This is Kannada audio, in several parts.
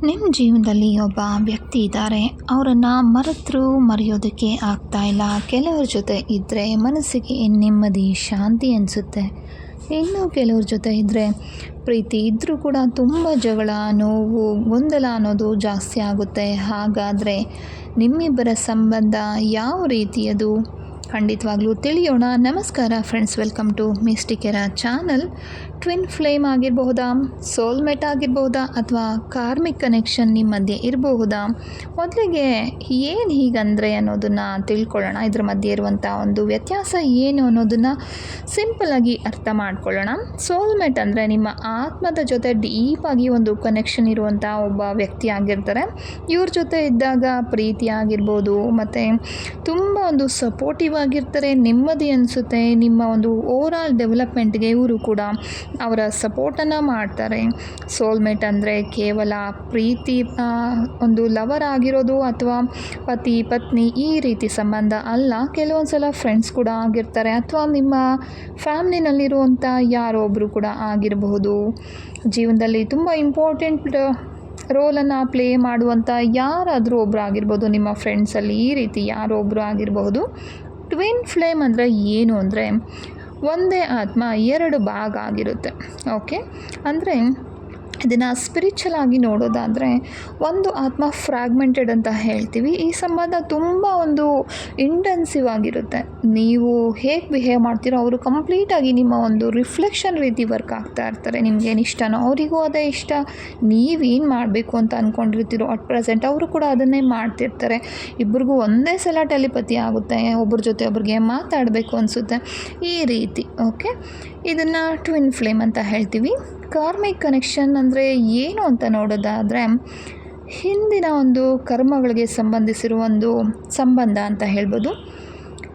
ನಿಮ್ಮ ಜೀವನದಲ್ಲಿ ಒಬ್ಬ ವ್ಯಕ್ತಿ ಇದ್ದಾರೆ. ಅವರನ್ನು ಮರೆಯೋದಕ್ಕೆ ಆಗ್ತಾ ಇಲ್ಲ. ಕೆಲವ್ರ ಜೊತೆ ಇದ್ದರೆ ಮನಸ್ಸಿಗೆ ನೆಮ್ಮದಿ, ಶಾಂತಿ ಅನಿಸುತ್ತೆ. ಇನ್ನು ಕೆಲವ್ರ ಜೊತೆ ಇದ್ದರೆ ಪ್ರೀತಿ ಇದ್ದರೂ ಕೂಡ ತುಂಬ ಜಗಳ, ನೋವು, ಗೊಂದಲ ಅನ್ನೋದು ಜಾಸ್ತಿ ಆಗುತ್ತೆ. ಹಾಗಾದರೆ ನಿಮ್ಮಿಬ್ಬರ ಸಂಬಂಧ ಯಾವ ರೀತಿಯದು? ಖಂಡಿತವಾಗ್ಲೂ ತಿಳಿಯೋಣ. ನಮಸ್ಕಾರ ಫ್ರೆಂಡ್ಸ್, ವೆಲ್ಕಮ್ ಟು ಮಿಸ್ಟಿಕೆರಾ ಚಾನಲ್. ಟ್ವಿನ್ ಫ್ಲೇಮ್ ಆಗಿರಬಹುದಾ, ಸೋಲ್ಮೇಟ್ ಆಗಿರಬಹುದಾ, ಅಥವಾ ಕಾರ್ಮಿಕ್ ಕನೆಕ್ಷನ್ ನಿಮ್ಮ ಮಧ್ಯೆ ಇರಬಹುದಾ? ಮೊದಲಿಗೆ ಏನು ಹೀಗಂದರೆ ಅನ್ನೋದನ್ನು ತಿಳ್ಕೊಳ್ಳೋಣ. ಇದ್ರ ಮಧ್ಯೆ ಇರುವಂಥ ಒಂದು ವ್ಯತ್ಯಾಸ ಏನು ಅನ್ನೋದನ್ನು ಸಿಂಪಲಾಗಿ ಅರ್ಥ ಮಾಡ್ಕೊಳ್ಳೋಣ. ಸೋಲ್ಮೇಟ್ ಅಂದರೆ ನಿಮ್ಮ ಆತ್ಮದ ಜೊತೆ ಡೀಪಾಗಿ ಒಂದು ಕನೆಕ್ಷನ್ ಇರುವಂಥ ಒಬ್ಬ ವ್ಯಕ್ತಿ ಆಗಿರ್ತಾರೆ. ಇವ್ರ ಜೊತೆ ಇದ್ದಾಗ ಪ್ರೀತಿ ಆಗಿರ್ಬೋದು, ಮತ್ತು ತುಂಬ ಒಂದು ಸಪೋರ್ಟಿವ್ ಆಗಿರ್ತಾರೆ, ನೆಮ್ಮದಿ ಅನಿಸುತ್ತೆ. ನಿಮ್ಮ ಒಂದು ಓವರಾಲ್ ಡೆವಲಪ್ಮೆಂಟ್ಗೆ ಇವರು ಕೂಡ ಅವರ ಸಪೋರ್ಟನ್ನು ಮಾಡ್ತಾರೆ. ಸೋಲ್ಮೇಟ್ ಅಂದರೆ ಕೇವಲ ಪ್ರೀತಿ ಒಂದು ಲವರ್ ಆಗಿರೋದು ಅಥವಾ ಪತಿ ಪತ್ನಿ ಈ ರೀತಿ ಸಂಬಂಧ ಅಲ್ಲ. ಕೆಲವೊಂದು ಸಲ ಫ್ರೆಂಡ್ಸ್ ಕೂಡ ಆಗಿರ್ತಾರೆ, ಅಥವಾ ನಿಮ್ಮ ಫ್ಯಾಮ್ಲಿನಲ್ಲಿರುವಂಥ ಯಾರೋ ಒಬ್ಬರು ಕೂಡ ಆಗಿರಬಹುದು. ಜೀವನದಲ್ಲಿ ತುಂಬ ಇಂಪಾರ್ಟೆಂಟ್ ರೋಲನ್ನು ಪ್ಲೇ ಮಾಡುವಂಥ ಯಾರಾದರೂ ಒಬ್ಬರು ಆಗಿರ್ಬೋದು, ನಿಮ್ಮ ಫ್ರೆಂಡ್ಸಲ್ಲಿ ಈ ರೀತಿ ಯಾರೋ ಒಬ್ಬರು ಆಗಿರಬಹುದು. ಟ್ವಿನ್ ಫ್ಲೇಮ್ ಅಂದರೆ ಏನು ಅಂದರೆ ಒಂದೇ ಆತ್ಮ ಎರಡು ಭಾಗ ಆಗಿರುತ್ತೆ. ಓಕೆ, ಅಂದರೆ ಇದನ್ನು ಸ್ಪಿರಿಚುವಲ್ ಆಗಿ ನೋಡೋದಾದರೆ ಒಂದು ಆತ್ಮ ಫ್ರ್ಯಾಗ್ಮೆಂಟೆಡ್ ಅಂತ ಹೇಳ್ತೀವಿ. ಈ ಸಂಬಂಧ ತುಂಬ ಒಂದು ಇಂಟೆನ್ಸಿವ್ ಆಗಿರುತ್ತೆ. ನೀವು ಹೇಗೆ ಬಿಹೇವ್ ಮಾಡ್ತೀರೋ ಅವರು ಕಂಪ್ಲೀಟಾಗಿ ನಿಮ್ಮ ಒಂದು ರಿಫ್ಲೆಕ್ಷನ್ ರೀತಿ ವರ್ಕ್ ಆಗ್ತಾ ಇರ್ತಾರೆ. ನಿಮಗೇನು ಇಷ್ಟನೋ ಅವರಿಗೂ ಅದೇ ಇಷ್ಟ. ನೀವೇನು ಮಾಡಬೇಕು ಅಂತ ಅಂದ್ಕೊಂಡಿರ್ತೀರೋ ಅಟ್ ಪ್ರೆಸೆಂಟ್ ಅವರು ಕೂಡ ಅದನ್ನೇ ಮಾಡ್ತಿರ್ತಾರೆ. ಇಬ್ಬರಿಗೂ ಒಂದೇ ಸಲ ಟೆಲಿಪತಿ ಆಗುತ್ತೆ, ಒಬ್ಬರ ಜೊತೆ ಒಬ್ರಿಗೆ ಮಾತಾಡಬೇಕು ಅನಿಸುತ್ತೆ, ಈ ರೀತಿ. ಓಕೆ, ಇದನ್ನು ಟ್ವಿನ್ ಫ್ಲೇಮ್ ಅಂತ ಹೇಳ್ತೀವಿ. ಕಾರ್ಮಿಕ್ ಕನೆಕ್ಷನ್ ಅಂದರೆ ಏನು ಅಂತ ನೋಡೋದಾದರೆ ಹಿಂದಿನ ಒಂದು ಕರ್ಮಗಳಿಗೆ ಸಂಬಂಧಿಸಿರುವ ಒಂದು ಸಂಬಂಧ ಅಂತ ಹೇಳ್ಬೋದು.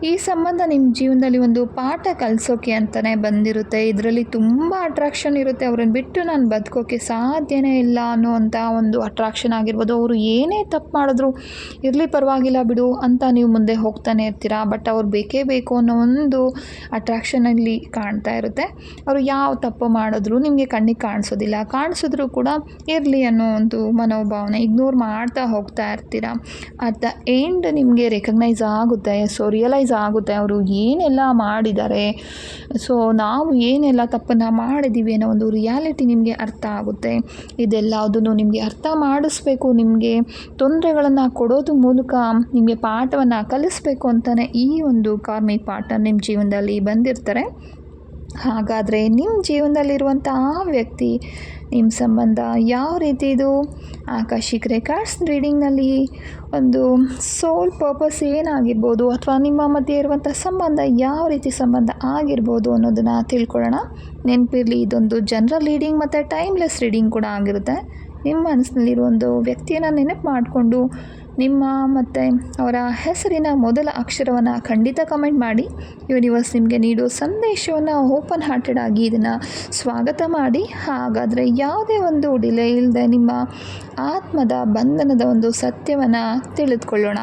ಈ ಸಂಬಂಧ ನಿಮ್ಮ ಜೀವನದಲ್ಲಿ ಒಂದು ಪಾಠ ಕಲಿಸೋಕೆ ಅಂತಲೇ ಬಂದಿರುತ್ತೆ. ಇದರಲ್ಲಿ ತುಂಬ ಅಟ್ರಾಕ್ಷನ್ ಇರುತ್ತೆ. ಅವ್ರನ್ನ ಬಿಟ್ಟು ನಾನು ಬದುಕೋಕ್ಕೆ ಸಾಧ್ಯನೇ ಇಲ್ಲ ಅನ್ನೋವಂಥ ಒಂದು ಅಟ್ರಾಕ್ಷನ್ ಆಗಿರ್ಬೋದು. ಅವರು ಏನೇ ತಪ್ಪು ಮಾಡಿದ್ರು ಇರಲಿ ಪರವಾಗಿಲ್ಲ ಬಿಡು ಅಂತ ನೀವು ಮುಂದೆ ಹೋಗ್ತಾನೆ ಇರ್ತೀರಾ. ಬಟ್ ಅವ್ರು ಬೇಕೇ ಬೇಕು ಅನ್ನೋ ಒಂದು ಅಟ್ರಾಕ್ಷನಲ್ಲಿ ಕಾಣ್ತಾ ಇರುತ್ತೆ. ಅವರು ಯಾವ ತಪ್ಪು ಮಾಡಿದ್ರು ನಿಮಗೆ ಕಣ್ಣಿಗೆ ಕಾಣಿಸೋದಿಲ್ಲ, ಕಾಣಿಸಿದ್ರು ಕೂಡ ಇರಲಿ ಅನ್ನೋ ಒಂದು ಮನೋಭಾವನೆ ಇಗ್ನೋರ್ ಮಾಡ್ತಾ ಹೋಗ್ತಾ ಇರ್ತೀರಾ. ಅಟ್ ದ ಎಂಡ್ ನಿಮಗೆ ರೆಕಗ್ನೈಸ್ ಆಗುತ್ತೆ, ರಿಯಲೈಸ್ ಆಗುತ್ತೆ ಅವರು ಏನೆಲ್ಲ ಮಾಡಿದ್ದಾರೆ, ನಾವು ಏನೆಲ್ಲ ತಪ್ಪನ್ನು ಮಾಡಿದ್ದೀವಿ ಅನ್ನೋ ಒಂದು ರಿಯಾಲಿಟಿ ನಿಮಗೆ ಅರ್ಥ ಆಗುತ್ತೆ. ಇದೆಲ್ಲದನ್ನು ನಿಮಗೆ ಅರ್ಥ ಮಾಡಿಸ್ಬೇಕು, ನಿಮಗೆ ತೊಂದರೆಗಳನ್ನು ಕೊಡೋದು ಮೂಲಕ ನಿಮಗೆ ಪಾಠವನ್ನು ಕಲಿಸ್ಬೇಕು ಅಂತಲೇ ಈ ಒಂದು ಕಾರ್ಮಿಕ್ ಪಾಠ ನಿಮ್ಮ ಜೀವನದಲ್ಲಿ ಬಂದಿರ್ತಾರೆ. ಹಾಗಾದರೆ ನಿಮ್ಮ ಜೀವನದಲ್ಲಿರುವಂಥ ಆ ವ್ಯಕ್ತಿ ನಿಮ್ಮ ಸಂಬಂಧ ಯಾವ ರೀತಿ ಇದು? ಆಕಾಶಿಕ್ ರೆಕಾರ್ಡ್ಸ್ ರೀಡಿಂಗ್ನಲ್ಲಿ ಒಂದು ಸೋಲ್ ಪರ್ಪಸ್ ಏನಾಗಿರ್ಬೋದು, ಅಥವಾ ನಿಮ್ಮ ಮಧ್ಯೆ ಇರುವಂಥ ಸಂಬಂಧ ಯಾವ ರೀತಿ ಸಂಬಂಧ ಆಗಿರ್ಬೋದು ಅನ್ನೋದನ್ನು ತಿಳ್ಕೊಳ್ಳೋಣ. ನೆನಪಿರಲಿ, ಇದೊಂದು ಜನರಲ್ ರೀಡಿಂಗ್ ಮತ್ತು ಟೈಮ್ಲೆಸ್ ರೀಡಿಂಗ್ ಕೂಡ ಆಗಿರುತ್ತೆ. ನಿಮ್ಮ ಮನಸ್ಸಿನಲ್ಲಿರೋ ಒಂದು ವ್ಯಕ್ತಿಯನ್ನು ನೆನಪು ಮಾಡಿಕೊಂಡು ನಿಮ್ಮ ಮತ್ತು ಅವರ ಹೆಸರಿನ ಮೊದಲ ಅಕ್ಷರವನ್ನು ಖಂಡಿತ ಕಮೆಂಟ್ ಮಾಡಿ. ಯೂನಿವರ್ಸ್ ನಿಮಗೆ ನೀಡೋ ಸಂದೇಶವನ್ನು ಓಪನ್ ಹಾರ್ಟೆಡ್ ಆಗಿ ಇದನ್ನು ಸ್ವಾಗತ ಮಾಡಿ. ಹಾಗಾದರೆ ಯಾವುದೇ ಒಂದು ಡಿಲೇ ಇಲ್ಲದೆ ನಿಮ್ಮ ಆತ್ಮದ ಬಂಧನದ ಒಂದು ಸತ್ಯವನ್ನು ತಿಳಿದುಕೊಳ್ಳೋಣ.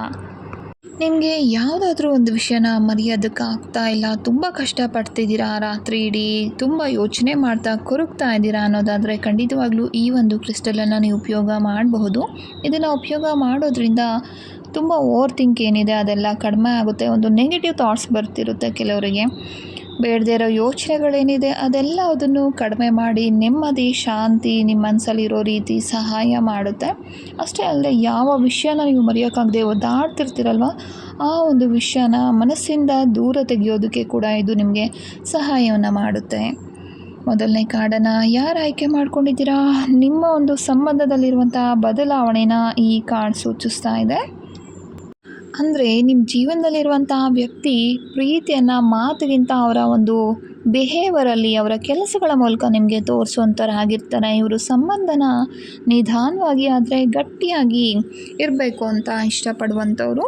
ನಿಮಗೆ ಯಾವುದಾದ್ರೂ ಒಂದು ವಿಷಯನ ಮರೆಯೋದಕ್ಕಾಗ್ತಾ ಇಲ್ಲ, ತುಂಬ ಕಷ್ಟಪಡ್ತಿದ್ದೀರಾ, ರಾತ್ರಿ ಇಡೀ ತುಂಬ ಯೋಚನೆ ಮಾಡ್ತಾ ಕೊರಗ್ತಾ ಇದ್ದೀರಾ ಅನ್ನೋದಾದರೆ ಖಂಡಿತವಾಗ್ಲೂ ಈ ಒಂದು ಕ್ರಿಸ್ಟಲನ್ನು ನೀವು ಉಪಯೋಗ ಮಾಡಬಹುದು. ಇದನ್ನು ಉಪಯೋಗ ಮಾಡೋದ್ರಿಂದ ತುಂಬ ಓವರ್ ಥಿಂಕ್ ಏನಿದೆ ಅದೆಲ್ಲ ಕಡಿಮೆ ಆಗುತ್ತೆ. ಒಂದು ನೆಗೆಟಿವ್ ಥಾಟ್ಸ್ ಬರ್ತಿರುತ್ತೆ ಕೆಲವರಿಗೆ, ಬೇಡದೇ ಇರೋ ಯೋಚನೆಗಳೇನಿದೆ ಅದೆಲ್ಲ ಅದನ್ನು ಕಡಿಮೆ ಮಾಡಿ ನೆಮ್ಮದಿ, ಶಾಂತಿ ನಿಮ್ಮ ಮನಸ್ಸಲ್ಲಿರೋ ರೀತಿ ಸಹಾಯ ಮಾಡುತ್ತೆ. ಅಷ್ಟೇ ಅಲ್ಲದೆ ಯಾವ ವಿಷಯನ ನೀವು ಮರೆಯೋಕ್ಕಾಗದೆ ಒದ್ದಾಡ್ತಿರ್ತೀರಲ್ವ, ಆ ಒಂದು ವಿಷಯನ ಮನಸ್ಸಿಂದ ದೂರ ತೆಗೆಯೋದಕ್ಕೆ ಕೂಡ ಇದು ನಿಮಗೆ ಸಹಾಯವನ್ನು ಮಾಡುತ್ತೆ. ಮೊದಲನೇ ಕಾರ್ಡನ್ನು ಯಾರು ಆಯ್ಕೆ ಮಾಡ್ಕೊಂಡಿದ್ದೀರಾ? ನಿಮ್ಮ ಒಂದು ಸಂಬಂಧದಲ್ಲಿರುವಂಥ ಬದಲಾವಣೆನ ಈ ಕಾರ್ಡ್ ಸೂಚಿಸ್ತಾ ಇದೆ. ಅಂದರೆ ನಿಮ್ಮ ಜೀವನದಲ್ಲಿರುವಂತಹ ವ್ಯಕ್ತಿ ಪ್ರೀತಿಯನ್ನು ಮಾತಿಗಿಂತ ಅವರ ಒಂದು ಬಿಹೇವರಲ್ಲಿ, ಅವರ ಕೆಲಸಗಳ ಮೂಲಕ ನಿಮಗೆ ತೋರಿಸುವಂಥವ್ರಾಗಿರ್ತಾರೆ. ಇವರು ಸಂಬಂಧನ ನಿಧಾನವಾಗಿ ಆದರೆ ಗಟ್ಟಿಯಾಗಿ ಇರಬೇಕು ಅಂತ ಇಷ್ಟಪಡುವಂಥವ್ರು.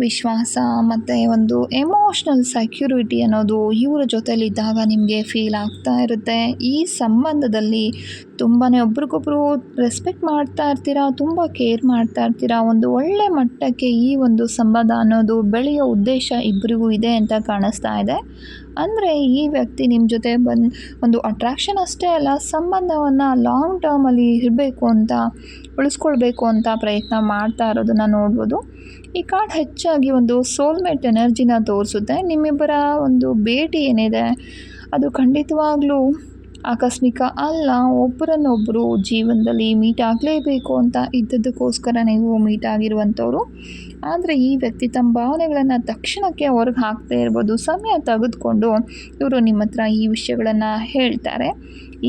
ವಿಶ್ವಾಸ ಮತ್ತು ಒಂದು ಎಮೋಷ್ನಲ್ ಸೆಕ್ಯೂರಿಟಿ ಅನ್ನೋದು ಇವರ ಜೊತೆಲಿದ್ದಾಗ ನಿಮಗೆ ಫೀಲ್ ಆಗ್ತಾ ಇರುತ್ತೆ. ಈ ಸಂಬಂಧದಲ್ಲಿ ತುಂಬಾ ಒಬ್ರಿಗೊಬ್ರು ರೆಸ್ಪೆಕ್ಟ್ ಮಾಡ್ತಾ ಇರ್ತೀರಾ, ತುಂಬ ಕೇರ್ ಮಾಡ್ತಾ ಇರ್ತೀರಾ. ಒಂದು ಒಳ್ಳೆ ಮಟ್ಟಕ್ಕೆ ಈ ಒಂದು ಸಂಬಂಧ ಅನ್ನೋದು ಬೆಳೆಯೋ ಉದ್ದೇಶ ಇಬ್ಬರಿಗೂ ಇದೆ ಅಂತ ಕಾಣಿಸ್ತಾ ಇದೆ. ಅಂದರೆ ಈ ವ್ಯಕ್ತಿ ನಿಮ್ಮ ಜೊತೆ ಒಂದು ಅಟ್ರಾಕ್ಷನ್ ಅಷ್ಟೇ ಅಲ್ಲ, ಸಂಬಂಧವನ್ನು ಲಾಂಗ್ ಟರ್ಮಲ್ಲಿ ಇರಬೇಕು ಅಂತ, ಉಳಿಸ್ಕೊಳ್ಬೇಕು ಅಂತ ಪ್ರಯತ್ನ ಮಾಡ್ತಾ ಇರೋದನ್ನು ನೋಡ್ಬೋದು. ಈ ಕಾರ್ಡ್ ಹೆಚ್ಚಾಗಿ ಒಂದು ಸೋಲ್ಮೇಟ್ ಎನರ್ಜಿನ ತೋರಿಸುತ್ತೆ. ನಿಮ್ಮಿಬ್ಬರ ಒಂದು ಭೇಟಿ ಏನಿದೆ ಅದು ಖಂಡಿತವಾಗ್ಲೂ ಆಕಸ್ಮಿಕ ಅಲ್ಲ. ಒಬ್ಬರನ್ನೊಬ್ಬರು ಜೀವನದಲ್ಲಿ ಮೀಟ್ ಆಗಲೇಬೇಕು ಅಂತ ಇದ್ದದ್ದಕ್ಕೋಸ್ಕರ ನೀವು ಮೀಟ್ ಆಗಿರುವಂಥವ್ರು. ಆದರೆ ಈ ವ್ಯಕ್ತಿ ತಮ್ಮ ಭಾವನೆಗಳನ್ನು ತಕ್ಷಣಕ್ಕೆ ಹೊರಗೆ ಹಾಕ್ತಾ ಇರ್ಬೋದು. ಸಮಯ ತೆಗೆದುಕೊಂಡು ಇವರು ನಿಮ್ಮ ಹತ್ರ ಈ ವಿಷಯಗಳನ್ನು ಹೇಳ್ತಾರೆ.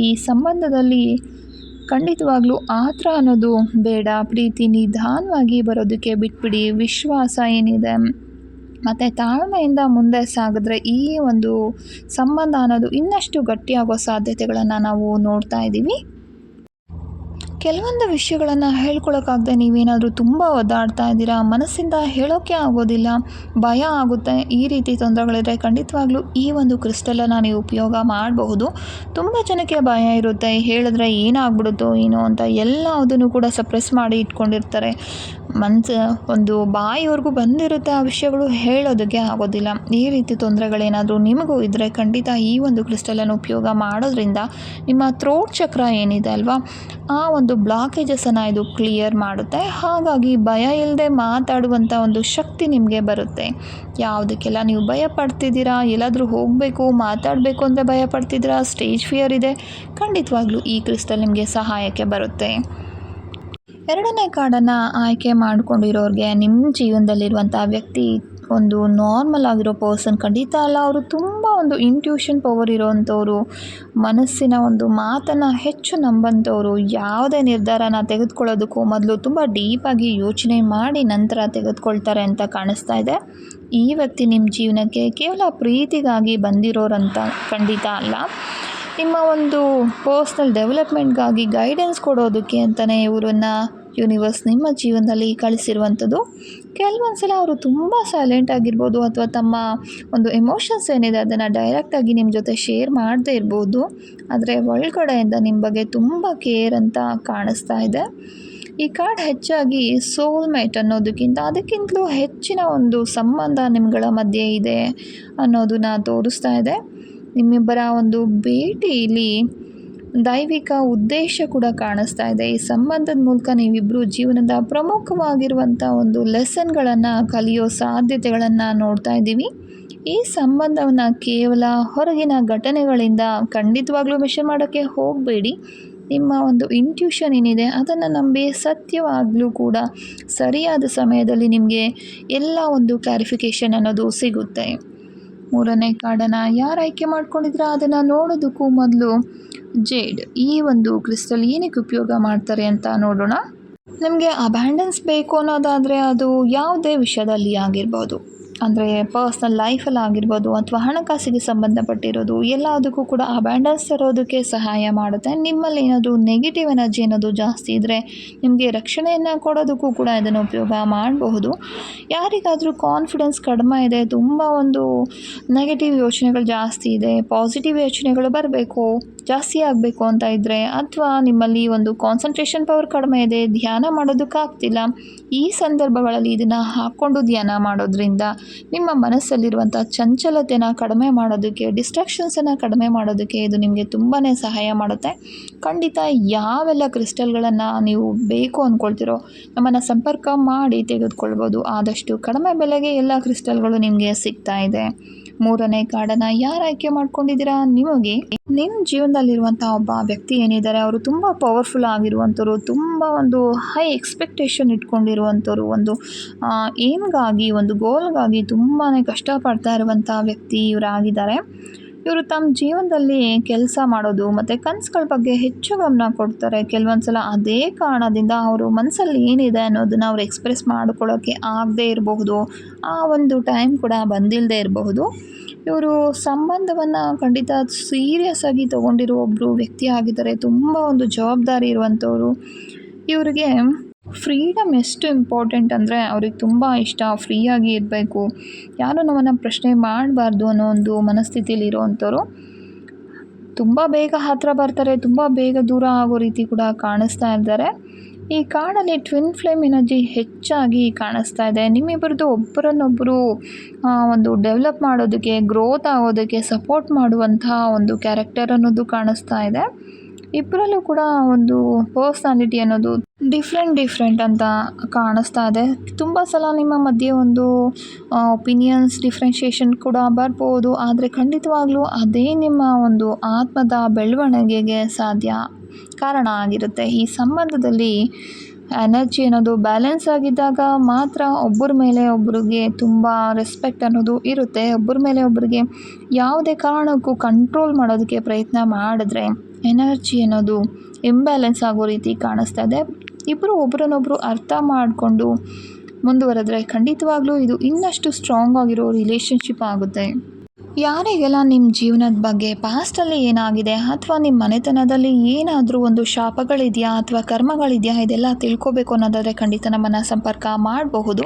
ಈ ಸಂಬಂಧದಲ್ಲಿ ಖಂಡಿತವಾಗ್ಲೂ ಆತರ ಅನ್ನೋದು ಬೇಡ. ಪ್ರೀತಿ ನಿಧಾನವಾಗಿ ಬರೋದಕ್ಕೆ ಬಿಟ್ಬಿಡಿ. ವಿಶ್ವಾಸ ಏನಿದೆ ಮತ್ತು ತಾಳ್ಮೆಯಿಂದ ಮುಂದೆ ಸಾಗಿದ್ರೆ ಈ ಒಂದು ಸಂಬಂಧ ಅನ್ನೋದು ಇನ್ನಷ್ಟು ಗಟ್ಟಿಯಾಗೋ ಸಾಧ್ಯತೆಗಳನ್ನು ನಾವು ನೋಡ್ತಾ ಇದ್ದೀವಿ. ಕೆಲವೊಂದು ವಿಷಯಗಳನ್ನು ಹೇಳ್ಕೊಳಕ್ಕಾಗದೆ ನೀವೇನಾದರೂ ತುಂಬ ಒದ್ದಾಡ್ತಾ ಇದ್ದೀರಾ, ಮನಸ್ಸಿಂದ ಹೇಳೋಕ್ಕೆ ಆಗೋದಿಲ್ಲ, ಭಯ ಆಗುತ್ತೆ, ಈ ರೀತಿ ತೊಂದರೆಗಳಿದ್ರೆ ಖಂಡಿತವಾಗ್ಲೂ ಈ ಒಂದು ಕ್ರಿಸ್ಟಲನ್ನು ನೀವು ಉಪಯೋಗ ಮಾಡಬಹುದು. ತುಂಬ ಜನಕ್ಕೆ ಭಯ ಇರುತ್ತೆ, ಹೇಳಿದ್ರೆ ಏನಾಗ್ಬಿಡುತ್ತೋ ಏನೋ ಅಂತ ಎಲ್ಲದನ್ನು ಕೂಡ ಸಪ್ರೆಸ್ ಮಾಡಿ ಇಟ್ಕೊಂಡಿರ್ತಾರೆ. ಒಂದು ಬಾಯಿವರೆಗೂ ಬಂದಿರುತ್ತೆ ಆ ವಿಷಯಗಳು, ಹೇಳೋದಕ್ಕೆ ಆಗೋದಿಲ್ಲ. ಈ ರೀತಿ ತೊಂದರೆಗಳೇನಾದರೂ ನಿಮಗೂ ಇದ್ದರೆ ಖಂಡಿತ ಈ ಒಂದು ಕ್ರಿಸ್ಟಲನ್ನು ಉಪಯೋಗ ಮಾಡೋದ್ರಿಂದ ನಿಮ್ಮ ಥ್ರೋಟ್ ಚಕ್ರ ಏನಿದೆ ಅಲ್ವಾ, ಆ ಒಂದು ಬ್ಲಾಕೇಜಸನ್ನು ಇದು ಕ್ಲಿಯರ್ ಮಾಡುತ್ತೆ. ಹಾಗಾಗಿ ಭಯ ಇಲ್ಲದೆ ಮಾತಾಡುವಂಥ ಒಂದು ಶಕ್ತಿ ನಿಮಗೆ ಬರುತ್ತೆ. ಯಾವುದಕ್ಕೆಲ್ಲ ನೀವು ಭಯ ಪಡ್ತಿದ್ದೀರಾ, ಎಲ್ಲಾದರೂ ಹೋಗಬೇಕು ಮಾತಾಡಬೇಕು ಅಂದರೆ ಭಯ ಪಡ್ತಿದ್ದೀರಾ, ಸ್ಟೇಜ್ ಫಿಯರ್ ಇದೆ, ಖಂಡಿತವಾಗ್ಲೂ ಈ ಕ್ರಿಸ್ಟಲ್ ನಿಮಗೆ ಸಹಾಯಕ್ಕೆ ಬರುತ್ತೆ. ಎರಡನೇ ಕಾರ್ಡನ್ನು ಆಯ್ಕೆ ಮಾಡ್ಕೊಂಡಿರೋರಿಗೆ ನಿಮ್ಮ ಜೀವನದಲ್ಲಿರುವಂಥ ವ್ಯಕ್ತಿ ಒಂದು ನಾರ್ಮಲ್ ಆಗಿರೋ ಪರ್ಸನ್ ಖಂಡಿತ ಅಲ್ಲ. ಅವರು ತುಂಬ ಒಂದು ಇಂಟ್ಯೂಷನ್ ಪವರ್ ಇರೋವಂಥವ್ರು, ಮನಸ್ಸಿನ ಒಂದು ಮಾತನ್ನು ಹೆಚ್ಚು ನಂಬಂಥವ್ರು. ಯಾವುದೇ ನಿರ್ಧಾರನ ತೆಗೆದುಕೊಳ್ಳೋದಕ್ಕೂ ಮೊದಲು ತುಂಬ ಡೀಪಾಗಿ ಯೋಚನೆ ಮಾಡಿ ನಂತರ ತೆಗೆದುಕೊಳ್ತಾರೆ ಅಂತ ಕಾಣಿಸ್ತಾ ಇದೆ. ಈ ವ್ಯಕ್ತಿ ನಿಮ್ಮ ಜೀವನಕ್ಕೆ ಕೇವಲ ಪ್ರೀತಿಗಾಗಿ ಬಂದಿರೋರಂತ ಖಂಡಿತ ಅಲ್ಲ. ನಿಮ್ಮ ಒಂದು ಪರ್ಸ್ನಲ್ ಡೆವಲಪ್ಮೆಂಟ್ಗಾಗಿ ಗೈಡೆನ್ಸ್ ಕೊಡೋದಕ್ಕೆ ಅಂತಲೇ ಇವರನ್ನು ಯೂನಿವರ್ಸ್ ನಿಮ್ಮ ಜೀವನದಲ್ಲಿ ಕಳಿಸಿರುವಂಥದ್ದು. ಕೆಲವೊಂದು ಸಲ ಅವರು ತುಂಬ ಸೈಲೆಂಟ್ ಆಗಿರ್ಬೋದು, ಅಥವಾ ತಮ್ಮ ಒಂದು ಎಮೋಷನ್ಸ್ ಏನಿದೆ ಅದನ್ನು ಡೈರೆಕ್ಟಾಗಿ ನಿಮ್ಮ ಜೊತೆ ಶೇರ್ ಮಾಡದೇ ಇರ್ಬೋದು. ಆದರೆ ಒಳಗಡೆಯಿಂದ ನಿಮ್ಮ ಬಗ್ಗೆ ತುಂಬ ಕೇರ್ ಅಂತ ಕಾಣಿಸ್ತಾ ಇದೆ. ಈ ಕಾರ್ಡ್ ಹೆಚ್ಚಾಗಿ ಸೋಲ್ಮೇಟ್ ಅದಕ್ಕಿಂತಲೂ ಹೆಚ್ಚಿನ ಒಂದು ಸಂಬಂಧ ನಿಮ್ಮಗಳ ಮಧ್ಯೆ ಇದೆ ಅನ್ನೋದನ್ನ ತೋರಿಸ್ತಾ ಇದೆ. ನಿಮ್ಮಿಬ್ಬರ ಒಂದು ಭೇಟಿಯಲ್ಲಿ ದೈವಿಕ ಉದ್ದೇಶ ಕೂಡ ಕಾಣಿಸ್ತಾ ಇದೆ. ಈ ಸಂಬಂಧದ ಮೂಲಕ ನೀವಿಬ್ಬರು ಜೀವನದ ಪ್ರಮುಖವಾಗಿರುವಂಥ ಒಂದು ಲೆಸನ್ಗಳನ್ನು ಕಲಿಯೋ ಸಾಧ್ಯತೆಗಳನ್ನು ನೋಡ್ತಾ ಇದ್ದೀವಿ. ಈ ಸಂಬಂಧವನ್ನು ಕೇವಲ ಹೊರಗಿನ ಘಟನೆಗಳಿಂದ ಖಂಡಿತವಾಗ್ಲೂ ಮೆಷರ್ ಮಾಡೋಕ್ಕೆ ಹೋಗಬೇಡಿ. ನಿಮ್ಮ ಒಂದು ಇಂಟ್ಯೂಷನ್ ಏನಿದೆ ಅದನ್ನು ನಂಬಿ ಸತ್ಯವಾಗಲೂ ಕೂಡ ಸರಿಯಾದ ಸಮಯದಲ್ಲಿ ನಿಮಗೆ ಎಲ್ಲ ಒಂದು ಕ್ಲಾರಿಫಿಕೇಷನ್ ಅನ್ನೋದು ಸಿಗುತ್ತೆ. ಮೂರನೇ ಕಾರ್ಡನ್ನು ಯಾರು ಆಯ್ಕೆ ಮಾಡ್ಕೊಂಡಿದ್ರೆ ಅದನ್ನು ನೋಡೋದಕ್ಕೂ ಮೊದಲು ಜೇಡ್ ಈ ಒಂದು ಕ್ರಿಸ್ಟಲ್ ಏನಕ್ಕೆ ಉಪಯೋಗ ಮಾಡ್ತಾರೆ ಅಂತ ನೋಡೋಣ. ನಿಮಗೆ ಅಬ್ಯಾಂಡೆನ್ಸ್ ಬೇಕು ಅನ್ನೋದಾದರೆ ಅದು ಯಾವುದೇ ವಿಷಯದಲ್ಲಿ ಆಗಿರ್ಬೋದು, ಅಂದರೆ ಪರ್ಸ್ನಲ್ ಲೈಫಲ್ಲಿ ಆಗಿರ್ಬೋದು ಅಥವಾ ಹಣಕಾಸಿಗೆ ಸಂಬಂಧಪಟ್ಟಿರೋದು, ಎಲ್ಲದಕ್ಕೂ ಕೂಡ ಅಬ್ಯಾಂಡೆನ್ಸ್ ತರೋದಕ್ಕೆ ಸಹಾಯ ಮಾಡುತ್ತೆ. ನಿಮ್ಮಲ್ಲಿ ಏನಾದರೂ ನೆಗೆಟಿವ್ ಎನರ್ಜಿ ಅನ್ನೋದು ಜಾಸ್ತಿ ಇದ್ದರೆ ನಿಮಗೆ ರಕ್ಷಣೆಯನ್ನು ಕೊಡೋದಕ್ಕೂ ಕೂಡ ಇದನ್ನು ಉಪಯೋಗ ಮಾಡಬಹುದು. ಯಾರಿಗಾದರೂ ಕಾನ್ಫಿಡೆನ್ಸ್ ಕಡಿಮೆ ಇದೆ, ತುಂಬ ಒಂದು ನೆಗೆಟಿವ್ ಯೋಚನೆಗಳು ಜಾಸ್ತಿ ಇದೆ, ಪಾಸಿಟಿವ್ ಯೋಚನೆಗಳು ಬರಬೇಕು, ಜಾಸ್ತಿ ಆಗಬೇಕು ಅಂತ ಇದ್ದರೆ, ಅಥವಾ ನಿಮ್ಮಲ್ಲಿ ಒಂದು ಕಾನ್ಸಂಟ್ರೇಷನ್ ಪವರ್ ಕಡಿಮೆ ಇದೆ, ಧ್ಯಾನ ಮಾಡೋದಕ್ಕಾಗ್ತಿಲ್ಲ, ಈ ಸಂದರ್ಭಗಳಲ್ಲಿ ಇದನ್ನು ಹಾಕ್ಕೊಂಡು ಧ್ಯಾನ ಮಾಡೋದ್ರಿಂದ ನಿಮ್ಮ ಮನಸ್ಸಲ್ಲಿರುವಂಥ ಚಂಚಲತೆನ ಕಡಿಮೆ ಮಾಡೋದಕ್ಕೆ, ಡಿಸ್ಟ್ರಾಕ್ಷನ್ಸನ್ನು ಕಡಿಮೆ ಮಾಡೋದಕ್ಕೆ ಇದು ನಿಮಗೆ ತುಂಬಾ ಸಹಾಯ ಮಾಡುತ್ತೆ. ಖಂಡಿತ ಯಾವೆಲ್ಲ ಕ್ರಿಸ್ಟಲ್ಗಳನ್ನು ನೀವು ಬೇಕು ಅಂದ್ಕೊಳ್ತಿರೋ ನಮ್ಮನ್ನು ಸಂಪರ್ಕ ಮಾಡಿ ತೆಗೆದುಕೊಳ್ಬೋದು. ಆದಷ್ಟು ಕಡಿಮೆ ಬೆಲೆಗೆ ಎಲ್ಲ ಕ್ರಿಸ್ಟಲ್ಗಳು ನಿಮಗೆ ಸಿಗ್ತಾ ಇದೆ. ಮೂರನೇ ಕಾರ್ಡನ್ನು ಯಾರು ಆಯ್ಕೆ ಮಾಡ್ಕೊಂಡಿದ್ದೀರಾ, ನಿಮಗೆ ನಿಮ್ಮ ಜೀವನದಲ್ಲಿರುವಂಥ ಒಬ್ಬ ವ್ಯಕ್ತಿ ಏನಿದ್ದಾರೆ ಅವರು ತುಂಬ ಪವರ್ಫುಲ್ ಆಗಿರುವಂಥವ್ರು, ತುಂಬ ಒಂದು ಹೈ ಎಕ್ಸ್ಪೆಕ್ಟೇಷನ್ ಇಟ್ಕೊಂಡಿರುವಂಥವ್ರು, ಒಂದು ಏಮ್ಗಾಗಿ ಒಂದು ಗೋಲ್ಗಾಗಿ ತುಂಬಾ ಕಷ್ಟಪಡ್ತಾ ಇರುವಂಥ ವ್ಯಕ್ತಿ ಇವರಾಗಿದ್ದಾರೆ. ಇವರು ತಮ್ಮ ಜೀವನದಲ್ಲಿ ಕೆಲಸ ಮಾಡೋದು ಮತ್ತು ಕನಸುಗಳ ಬಗ್ಗೆ ಹೆಚ್ಚು ಗಮನ ಕೊಡ್ತಾರೆ. ಕೆಲವೊಂದು ಸಲ ಅದೇ ಕಾರಣದಿಂದ ಅವರು ಮನಸ್ಸಲ್ಲಿ ಏನಿದೆ ಅನ್ನೋದನ್ನು ಅವ್ರು ಎಕ್ಸ್ಪ್ರೆಸ್ ಮಾಡ್ಕೊಳ್ಳೋಕ್ಕೆ ಆಗದೇ ಇರಬಹುದು, ಆ ಒಂದು ಟೈಮ್ ಕೂಡ ಬಂದಿಲ್ಲದೆ ಇರಬಹುದು. ಇವರು ಸಂಬಂಧವನ್ನು ಖಂಡಿತ ಸೀರಿಯಸ್ ಆಗಿ ತೊಗೊಂಡಿರೋ ಒಬ್ಬರು ವ್ಯಕ್ತಿ ಆಗಿದ್ದಾರೆ. ತುಂಬ ಒಂದು ಜವಾಬ್ದಾರಿ ಇರುವಂಥವ್ರು. ಇವರಿಗೆ ಫ್ರೀಡಮ್ ಎಷ್ಟು ಇಂಪಾರ್ಟೆಂಟ್ ಅಂದರೆ ಅವ್ರಿಗೆ ತುಂಬ ಇಷ್ಟ, ಫ್ರೀಯಾಗಿ ಇರಬೇಕು, ಯಾರೂ ನಮ್ಮನ್ನು ಪ್ರಶ್ನೆ ಮಾಡಬಾರ್ದು ಅನ್ನೋ ಒಂದು ಮನಸ್ಥಿತಿಯಲ್ಲಿ ಇರೋವಂಥವ್ರು. ತುಂಬ ಬೇಗ ಹತ್ತಿರ ಬರ್ತಾರೆ, ತುಂಬ ಬೇಗ ದೂರ ಆಗೋ ರೀತಿ ಕೂಡ ಕಾಣಿಸ್ತಾ ಇದ್ದಾರೆ. ಈ ಕಾರ್ಡಲ್ಲಿ ಟ್ವಿನ್ ಫ್ಲೇಮ್ ಎನರ್ಜಿ ಹೆಚ್ಚಾಗಿ ಕಾಣಿಸ್ತಾ ಇದೆ. ನಿಮ್ಮಿಬ್ಬರದ್ದು ಒಬ್ಬರನ್ನೊಬ್ಬರು ಒಂದು ಡೆವಲಪ್ ಮಾಡೋದಕ್ಕೆ, ಗ್ರೋತ್ ಆಗೋದಕ್ಕೆ ಸಪೋರ್ಟ್ ಮಾಡುವಂತಹ ಒಂದು ಕ್ಯಾರೆಕ್ಟರ್ ಅನ್ನೋದು ಕಾಣಿಸ್ತಾ ಇದೆ. ಇಬ್ಬರಲ್ಲೂ ಕೂಡ ಒಂದು ಪರ್ಸ್ನಾಲಿಟಿ ಅನ್ನೋದು ಡಿಫ್ರೆಂಟ್ ಅಂತ ಕಾಣಿಸ್ತಾ ಇದೆ. ತುಂಬ ಸಲ ನಿಮ್ಮ ಮಧ್ಯೆ ಒಂದು ಒಪಿನಿಯನ್ಸ್ ಡಿಫ್ರೆನ್ಷಿಯೇಷನ್ ಕೂಡ ಬರ್ಬೋದು, ಆದರೆ ಖಂಡಿತವಾಗ್ಲೂ ಅದೇ ನಿಮ್ಮ ಒಂದು ಆತ್ಮದ ಬೆಳವಣಿಗೆಗೆ ಕಾರಣ ಆಗಿರುತ್ತೆ. ಈ ಸಂಬಂಧದಲ್ಲಿ ಎನರ್ಜಿ ಅನ್ನೋದು ಬ್ಯಾಲೆನ್ಸ್ ಆಗಿದ್ದಾಗ ಮಾತ್ರ ಒಬ್ಬರ ಮೇಲೆ ಒಬ್ಬರಿಗೆ ತುಂಬ ರೆಸ್ಪೆಕ್ಟ್ ಅನ್ನೋದು ಇರುತ್ತೆ. ಒಬ್ಬರ ಮೇಲೆ ಒಬ್ಬರಿಗೆ ಯಾವುದೇ ಕಾರಣಕ್ಕೂ ಕಂಟ್ರೋಲ್ ಮಾಡೋದಕ್ಕೆ ಪ್ರಯತ್ನ ಮಾಡಿದ್ರೆ ಎನರ್ಜಿ ಅನ್ನೋದು ಇಂಬ್ಯಾಲೆನ್ಸ್ ಆಗೋ ರೀತಿ ಕಾಣಿಸ್ತಾ ಇದೆ. ಇಬ್ಬರು ಒಬ್ಬರನ್ನೊಬ್ಬರು ಅರ್ಥ ಮಾಡಿಕೊಂಡು ಮುಂದುವರೆದ್ರೆ ಖಂಡಿತವಾಗ್ಲೂ ಇದು ಇನ್ನಷ್ಟು ಸ್ಟ್ರಾಂಗ್ ಆಗಿರೋ ರಿಲೇಷನ್ಶಿಪ್ ಆಗುತ್ತೆ. ಯಾರಿಗೆಲ್ಲ ನಿಮ್ಮ ಜೀವನದ ಬಗ್ಗೆ ಪಾಸ್ಟಲ್ಲಿ ಏನಾಗಿದೆ ಅಥವಾ ನಿಮ್ಮ ಮನೆತನದಲ್ಲಿ ಏನಾದರೂ ಒಂದು ಶಾಪಗಳಿದೆಯಾ ಅಥವಾ ಕರ್ಮಗಳಿದೆಯಾ ಇದೆಲ್ಲ ತಿಳ್ಕೊಬೇಕು ಅನ್ನೋದಾದರೆ ಖಂಡಿತ ನಮ್ಮನ್ನು ಸಂಪರ್ಕ ಮಾಡಬಹುದು.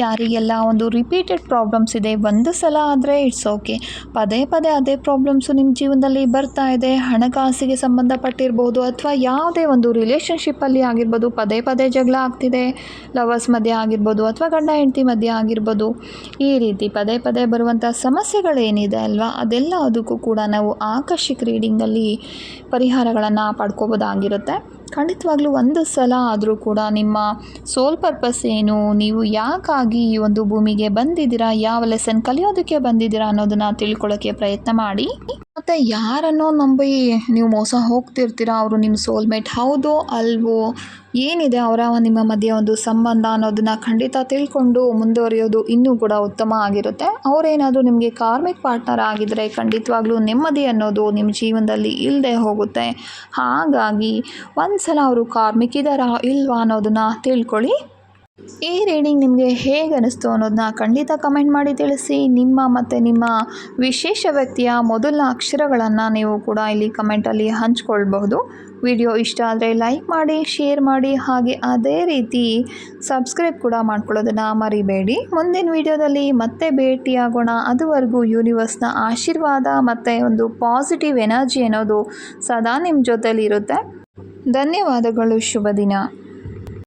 ಯಾರಿಗೆಲ್ಲ ಒಂದು ರಿಪೀಟೆಡ್ ಪ್ರಾಬ್ಲಮ್ಸ್ ಇದೆ, ಒಂದು ಸಲ ಆದರೆ ಇಟ್ಸ್ ಓಕೆ, ಪದೇ ಪದೇ ಅದೇ ಪ್ರಾಬ್ಲಮ್ಸು ನಿಮ್ಮ ಜೀವನದಲ್ಲಿ ಬರ್ತಾ ಇದೆ, ಹಣಕಾಸಿಗೆ ಸಂಬಂಧಪಟ್ಟಿರ್ಬೋದು ಅಥವಾ ಯಾವುದೇ ಒಂದು ರಿಲೇಷನ್ಶಿಪ್ಪಲ್ಲಿ ಆಗಿರ್ಬೋದು, ಪದೇ ಪದೇ ಜಗಳ ಆಗ್ತಿದೆ, ಲವರ್ಸ್ ಮಧ್ಯೆ ಆಗಿರ್ಬೋದು ಅಥವಾ ಗಂಡ ಹೆಂಡತಿ ಮಧ್ಯೆ ಆಗಿರ್ಬೋದು, ಈ ರೀತಿ ಪದೇ ಪದೇ ಬರುವಂಥ ಸಮಸ್ಯೆಗಳೇನಿದೆ ಅಲ್ವಾ, ಅದಕ್ಕೂ ಕೂಡ ನಾವು ಆಕರ್ಷಿಕ್ ರೀಡಿಂಗಲ್ಲಿ ಪರಿಹಾರಗಳನ್ನು ಪಡ್ಕೋಬೋದಾಗಿರುತ್ತೆ. ಖಂಡಿತವಾಗ್ಲೂ ಒಂದು ಸಲ ಆದರೂ ಕೂಡ ನಿಮ್ಮ ಸೋಲ್ ಪರ್ಪಸ್ ಏನು, ನೀವು ಯಾಕಾಗಿ ಈ ಒಂದು ಭೂಮಿಗೆ ಬಂದಿದ್ದೀರಾ, ಯಾವ ಲೆಸನ್ ಕಲಿಯೋದಕ್ಕೆ ಬಂದಿದ್ದೀರಾ ಅನ್ನೋದನ್ನು ತಿಳ್ಕೊಳ್ಳೋಕ್ಕೆ ಪ್ರಯತ್ನ ಮಾಡಿ. ಮತ್ತು ಯಾರನ್ನೋ ನಂಬಿ ನೀವು ಮೋಸ ಹೋಗ್ತಿರ್ತೀರಾ, ಅವರು ನಿಮ್ಮ ಸೋಲ್ಮೇಟ್ ಹೌದೋ ಅಲ್ವೋ, ಏನಿದೆ ಅವರ ನಿಮ್ಮ ಮಧ್ಯೆ ಒಂದು ಸಂಬಂಧ ಅನ್ನೋದನ್ನು ಖಂಡಿತ ತಿಳ್ಕೊಂಡು ಮುಂದುವರಿಯೋದು ಇನ್ನೂ ಕೂಡ ಉತ್ತಮ ಆಗಿರುತ್ತೆ. ಅವರೇನಾದರೂ ನಿಮಗೆ ಕಾರ್ಮಿಕ್ ಪಾರ್ಟ್ನರ್ ಆಗಿದ್ದರೆ ಖಂಡಿತವಾಗ್ಲೂ ನೆಮ್ಮದಿ ಅನ್ನೋದು ನಿಮ್ಮ ಜೀವನದಲ್ಲಿ ಇಲ್ಲದೆ ಹೋಗುತ್ತೆ. ಹಾಗಾಗಿ ಒಂದು ಸಲ ಅವರು ಕಾರ್ಮಿಕ್ ಇದ್ದಾರಾ ಇಲ್ವಾ ಅನ್ನೋದನ್ನು ತಿಳ್ಕೊಳ್ಳಿ. ಈ ರೀಡಿಂಗ್ ನಿಮಗೆ ಹೇಗೆ ಅನ್ನಿಸ್ತು ಅನ್ನೋದನ್ನ ಖಂಡಿತ ಕಮೆಂಟ್ ಮಾಡಿ ತಿಳಿಸಿ. ನಿಮ್ಮ ವಿಶೇಷ ವ್ಯಕ್ತಿಯ ಮೊದಲ ಅಕ್ಷರಗಳನ್ನು ನೀವು ಕೂಡ ಇಲ್ಲಿ ಕಮೆಂಟಲ್ಲಿ ಹಂಚ್ಕೊಳ್ಬಹುದು. ವಿಡಿಯೋ ಇಷ್ಟ ಆದರೆ ಲೈಕ್ ಮಾಡಿ, ಶೇರ್ ಮಾಡಿ, ಹಾಗೆ ಅದೇ ರೀತಿ ಸಬ್ಸ್ಕ್ರೈಬ್ ಕೂಡ ಮಾಡ್ಕೊಳ್ಳೋದನ್ನು ಮರಿಬೇಡಿ. ಮುಂದಿನ ವಿಡಿಯೋದಲ್ಲಿ ಮತ್ತೆ ಭೇಟಿಯಾಗೋಣ. ಅದುವರೆಗೂ ಯೂನಿವರ್ಸ್ನ ಆಶೀರ್ವಾದ ಮತ್ತು ಒಂದು ಪಾಸಿಟಿವ್ ಎನರ್ಜಿ ಅನ್ನೋದು ಸದಾ ನಿಮ್ಮ ಜೊತೆಲಿರುತ್ತೆ. ಧನ್ಯವಾದಗಳು. ಶುಭ ದಿನ.